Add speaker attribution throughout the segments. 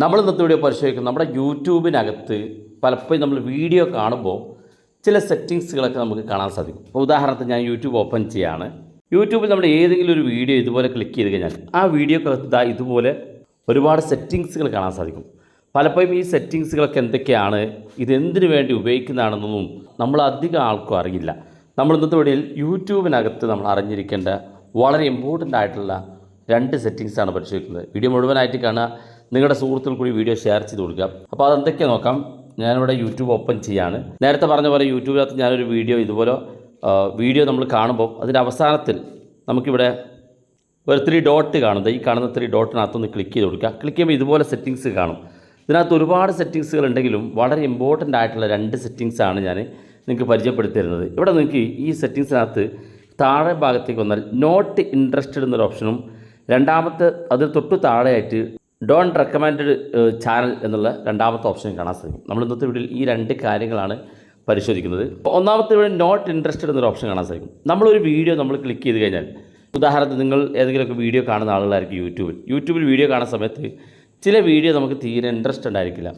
Speaker 1: നമ്മൾ ഇന്നത്തെ വീഡിയോ പരിശോധിക്കും. നമ്മുടെ യൂട്യൂബിനകത്ത് പലപ്പോഴും നമ്മൾ വീഡിയോ കാണുമ്പോൾ ചില സെറ്റിങ്സുകളൊക്കെ നമുക്ക് കാണാൻ സാധിക്കും. അപ്പോൾ ഉദാഹരണത്തിന് ഞാൻ യൂട്യൂബ് ഓപ്പൺ ചെയ്യാണ്. യൂട്യൂബിൽ നമ്മൾ ഏതെങ്കിലും ഒരു വീഡിയോ ഇതുപോലെ ക്ലിക്ക് ചെയ്ത് കഴിഞ്ഞാൽ ആ വീഡിയോക്കകത്ത് ഇതുപോലെ ഒരുപാട് സെറ്റിങ്സുകൾ കാണാൻ സാധിക്കും. പലപ്പോഴും ഈ സെറ്റിങ്സുകളൊക്കെ എന്തൊക്കെയാണ്, ഇതെന്തിനു വേണ്ടി ഉപയോഗിക്കുന്നതാണെന്നൊന്നും നമ്മൾ അധികം ആൾക്കും അറിയില്ല. നമ്മൾ ഇന്നത്തെ വീഡിയോയിൽ യൂട്യൂബിനകത്ത് നമ്മൾ അറിഞ്ഞിരിക്കേണ്ട വളരെ ഇമ്പോർട്ടൻ്റ് ആയിട്ടുള്ള 2 സെറ്റിങ്സാണ് പരിശോധിക്കുന്നത്. വീഡിയോ മുഴുവനായിട്ട് കാണുക, നിങ്ങളുടെ സുഹൃത്തുക്കൾ കൂടി വീഡിയോ ഷെയർ ചെയ്ത് കൊടുക്കുക. അപ്പോൾ അതെന്തൊക്കെ നോക്കാം. ഞാനിവിടെ യൂട്യൂബ് ഓപ്പൺ ചെയ്യാണ്. നേരത്തെ പറഞ്ഞ പോലെ യൂട്യൂബിനകത്ത് ഞാനൊരു വീഡിയോ നമ്മൾ കാണുമ്പോൾ അതിൻ്റെ അവസാനത്തിൽ നമുക്കിവിടെ ഒരു 3 ഡോട്ട് കാണുന്നത്, ഈ കാണുന്ന 3 ഡോട്ടിനകത്തൊന്ന് ക്ലിക്ക് ചെയ്ത് കൊടുക്കുക. ക്ലിക്ക് ചെയ്യുമ്പോൾ ഇതുപോലെ സെറ്റിങ്സ് കാണും. ഇതിനകത്ത് ഒരുപാട് സെറ്റിങ്സുകൾ ഉണ്ടെങ്കിലും വളരെ ഇമ്പോർട്ടൻ്റ് ആയിട്ടുള്ള 2 സെറ്റിങ്സാണ് ഞാൻ നിങ്ങൾക്ക് പരിചയപ്പെടുത്തി തരുന്നത്. ഇവിടെ നിങ്ങൾക്ക് ഈ സെറ്റിങ്സിനകത്ത് താഴെ ഭാഗത്തേക്ക് വന്നാൽ നോട്ട് ഇൻട്രസ്റ്റഡ് എന്നൊരു ഓപ്ഷനും രണ്ടാമത്തെ അതിൽ തൊട്ട് താഴെയായിട്ട് ഡോൺ റെക്കമെൻഡ് ചാനൽ എന്നുള്ള രണ്ടാമത്തെ ഓപ്ഷനും കാണാൻ സാധിക്കും. നമ്മൾ ഇന്നത്തെ വീഡിയോയിൽ ഈ 2 കാര്യങ്ങളാണ് പരിശോധിക്കുന്നത്. ഒന്നാമത്തെ ഇവിടെ നോട്ട് ഇൻട്രസ്റ്റഡ് എന്നൊരു ഓപ്ഷൻ കാണാൻ സാധിക്കും. നമ്മളൊരു വീഡിയോ നമ്മൾ ക്ലിക്ക് ചെയ്ത് കഴിഞ്ഞാൽ, ഉദാഹരണത്തിന് നിങ്ങൾ ഏതെങ്കിലുമൊക്കെ വീഡിയോ കാണുന്ന ആളുകളായിരിക്കും യൂട്യൂബിൽ വീഡിയോ കാണുന്ന സമയത്ത് ചില വീഡിയോ നമുക്ക് തീരെ ഇൻട്രസ്റ്റ് ഉണ്ടായിരിക്കില്ല.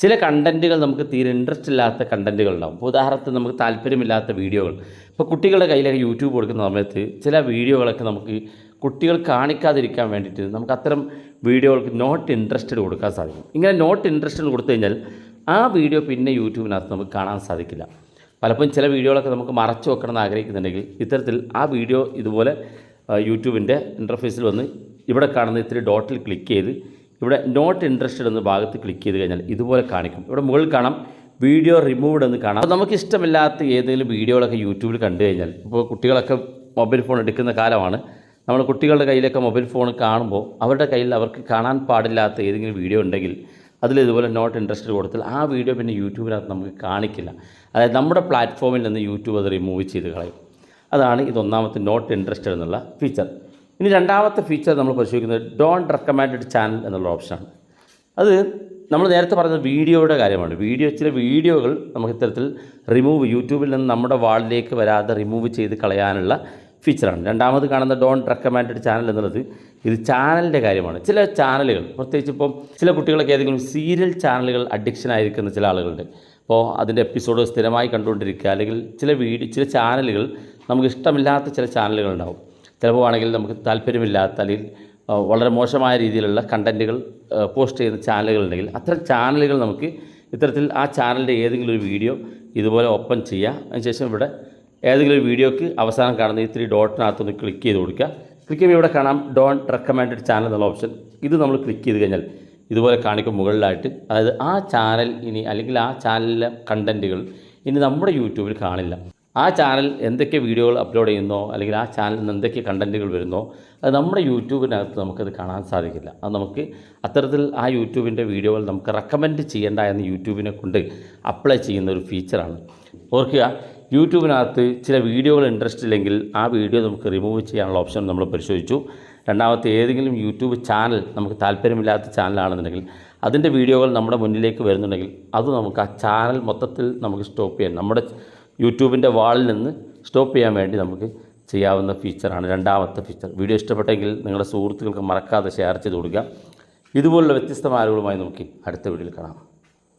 Speaker 1: ചില കണ്ടൻറ്റുകൾ നമുക്ക് തീരെ ഇൻട്രസ്റ്റ് ഇല്ലാത്ത കണ്ടൻറ്റുകൾ ഉണ്ടാകും. ഇപ്പോൾ ഉദാഹരണത്തിന് നമുക്ക് താല്പര്യമില്ലാത്ത വീഡിയോകൾ, ഇപ്പോൾ കുട്ടികളുടെ കയ്യിലൊക്കെ യൂട്യൂബ് കൊടുക്കുന്ന സമയത്ത് ചില വീഡിയോകളൊക്കെ നമുക്ക് കുട്ടികൾ കാണിക്കാതിരിക്കാൻ വേണ്ടിയിട്ട് നമുക്ക് അത്തരം വീഡിയോകൾക്ക് നോട്ട് ഇൻട്രസ്റ്റഡ് കൊടുക്കാൻ സാധിക്കും. ഇങ്ങനെ നോട്ട് ഇൻട്രസ്റ്റഡ് കൊടുത്തു കഴിഞ്ഞാൽ ആ വീഡിയോ പിന്നെ യൂട്യൂബിനകത്ത് നമുക്ക് കാണാൻ സാധിക്കില്ല. പലപ്പോഴും ചില വീഡിയോകളൊക്കെ നമുക്ക് മറച്ചു വെക്കണം എന്ന് ആഗ്രഹിക്കുന്നുണ്ടെങ്കിൽ ഇത്തരത്തിൽ ആ വീഡിയോ ഇതുപോലെ യൂട്യൂബിൻ്റെ ഇൻ്റർഫേസിൽ വന്ന് ഇവിടെ കാണുന്ന 3 ഡോട്ടിൽ ക്ലിക്ക് ചെയ്ത് ഇവിടെ നോട്ട് ഇൻട്രസ്റ്റഡ് എന്ന ഭാഗത്ത് ക്ലിക്ക് ചെയ്ത് കഴിഞ്ഞാൽ ഇതുപോലെ കാണിക്കും. ഇവിടെ മുകളിൽ കാണാം വീഡിയോ റിമൂവ്ഡ് എന്ന് കാണാം. അപ്പോൾ നമുക്ക് ഇഷ്ടമില്ലാത്ത ഏതെങ്കിലും വീഡിയോകളൊക്കെ യൂട്യൂബിൽ കണ്ടു കഴിഞ്ഞാൽ, ഇപ്പോൾ കുട്ടികളൊക്കെ മൊബൈൽ ഫോൺ എടുക്കുന്ന കാലമാണ്, നമ്മൾ കുട്ടികളുടെ കയ്യിലൊക്കെ മൊബൈൽ ഫോൺ കാണുമ്പോൾ അവരുടെ കയ്യിൽ അവർക്ക് കാണാൻ പാടില്ലാത്ത ഏതെങ്കിലും വീഡിയോ ഉണ്ടെങ്കിൽ അതിൽ ഇതുപോലെ നോട്ട് ഇൻട്രസ്റ്റഡ് കൊടുത്താൽ ആ വീഡിയോ പിന്നെ യൂട്യൂബിനകത്ത് നമുക്ക് കാണിക്കില്ല. അതായത് നമ്മുടെ പ്ലാറ്റ്ഫോമിൽ നിന്ന് യൂട്യൂബ് അത് റിമൂവ് ചെയ്ത് കളയും. അതാണ് ഇതൊന്നാമത്തെ നോട്ട് ഇൻട്രസ്റ്റഡ് എന്നുള്ള ഫീച്ചർ. ഇനി രണ്ടാമത്തെ ഫീച്ചർ നമ്മൾ പരിശോധിക്കുന്നത് ഡോൺ റെക്കമെൻഡ് ചാനൽ എന്നുള്ള ഓപ്ഷനാണ്. അത് നമ്മൾ നേരത്തെ പറഞ്ഞ വീഡിയോയുടെ കാര്യമാണ്. ചില വീഡിയോകൾ നമുക്ക് ഇത്തരത്തിൽ യൂട്യൂബിൽ നിന്ന് നമ്മുടെ വാളിലേക്ക് വരാതെ റിമൂവ് ചെയ്ത് കളയാനുള്ള ഫീച്ചറാണ്. രണ്ടാമത് കാണുന്ന ഡോൺ റെക്കമെൻഡ് ചാനൽ എന്നുള്ളത് ഇത് ചാനലിൻ്റെ കാര്യമാണ്. ചില ചാനലുകൾ, പ്രത്യേകിച്ച് ഇപ്പം ചില കുട്ടികളൊക്കെ ഏതെങ്കിലും സീരിയൽ ചാനലുകൾ അഡിക്ഷൻ ആയിരിക്കുന്ന ചില ആളുകളുണ്ട്. അപ്പോൾ അതിൻ്റെ എപ്പിസോഡ് സ്ഥിരമായി കണ്ടുകൊണ്ടിരിക്കുക, അല്ലെങ്കിൽ ചില ചാനലുകൾ നമുക്ക് ഇഷ്ടമില്ലാത്ത ചില ചാനലുകൾ ഉണ്ടാവും. ചിലപ്പോൾ ആണെങ്കിൽ നമുക്ക് താല്പര്യമില്ലാത്ത അല്ലെങ്കിൽ വളരെ മോശമായ രീതിയിലുള്ള കണ്ടൻറ്റുകൾ പോസ്റ്റ് ചെയ്യുന്ന ചാനലുകളുണ്ടെങ്കിൽ അത്തരം ചാനലുകൾ നമുക്ക് ഇത്തരത്തിൽ ആ ചാനലിൻ്റെ ഏതെങ്കിലും ഒരു വീഡിയോ ഇതുപോലെ ഓപ്പൺ ചെയ്യുക. അതിനുശേഷം ഇവിടെ ഏതെങ്കിലും ഒരു വീഡിയോക്ക് അവസാനം കാണുന്ന ഈ 3 ഡോട്ടിനകത്തൊന്ന് ക്ലിക്ക് ചെയ്ത് കൊടുക്കുക. ക്ലിക്ക് ചെയ്യുമ്പോൾ ഇവിടെ കാണാം ഡോൺ റെക്കമെൻഡ് ചാനൽ എന്നുള്ള ഓപ്ഷൻ. ഇത് നമ്മൾ ക്ലിക്ക് ചെയ്ത് കഴിഞ്ഞാൽ ഇതുപോലെ കാണിക്കും മുകളിലായിട്ട്. അതായത് ആ ചാനൽ അല്ലെങ്കിൽ ആ ചാനലിലെ കണ്ടൻറ്റുകൾ ഇനി നമ്മുടെ യൂട്യൂബിൽ കാണില്ല. ആ ചാനൽ എന്തൊക്കെ വീഡിയോകൾ അപ്ലോഡ് ചെയ്യുന്നോ അല്ലെങ്കിൽ ആ ചാനലിൽ നിന്ന് എന്തൊക്കെ കണ്ടൻറ്റുകൾ വരുന്നോ അത് നമ്മുടെ യൂട്യൂബിനകത്ത് നമുക്കത് കാണാൻ സാധിക്കില്ല. അത് നമുക്ക് അത്തരത്തിൽ ആ യൂട്യൂബിൻ്റെ വീഡിയോകൾ നമുക്ക് റെക്കമെൻഡ് ചെയ്യേണ്ട എന്ന് യൂട്യൂബിനെ കൊണ്ട് അപ്ലൈ ചെയ്യുന്ന ഒരു ഫീച്ചറാണ്. ഓർക്കുക, യൂട്യൂബിനകത്ത് ചില വീഡിയോകൾ ഇൻട്രസ്റ്റ് ഇല്ലെങ്കിൽ ആ വീഡിയോ നമുക്ക് റിമൂവ് ചെയ്യാനുള്ള ഓപ്ഷൻ നമ്മൾ പരിശോധിച്ചു. രണ്ടാമത്തെ ഏതെങ്കിലും യൂട്യൂബ് ചാനൽ നമുക്ക് താല്പര്യമില്ലാത്ത ചാനലാണെന്നുണ്ടെങ്കിൽ അതിൻ്റെ വീഡിയോകൾ നമ്മുടെ മുന്നിലേക്ക് വരുന്നുണ്ടെങ്കിൽ അത് നമുക്ക് ആ ചാനൽ മൊത്തത്തിൽ നമുക്ക് സ്റ്റോപ്പ് ചെയ്യാൻ, നമ്മുടെ യൂട്യൂബിൻ്റെ വാളിൽ നിന്ന് സ്റ്റോപ്പ് ചെയ്യാൻ വേണ്ടി നമുക്ക് ചെയ്യാവുന്ന ഫീച്ചറാണ് രണ്ടാമത്തെ ഫീച്ചർ. വീഡിയോ ഇഷ്ടപ്പെട്ടെങ്കിൽ നിങ്ങളുടെ സുഹൃത്തുക്കൾക്ക് മറക്കാതെ ഷെയർ ചെയ്ത് കൊടുക്കുക. ഇതുപോലുള്ള വ്യത്യസ്തമായ ആളുകളുമായി നമുക്ക് അടുത്ത വീഡിയോയിൽ കാണാം.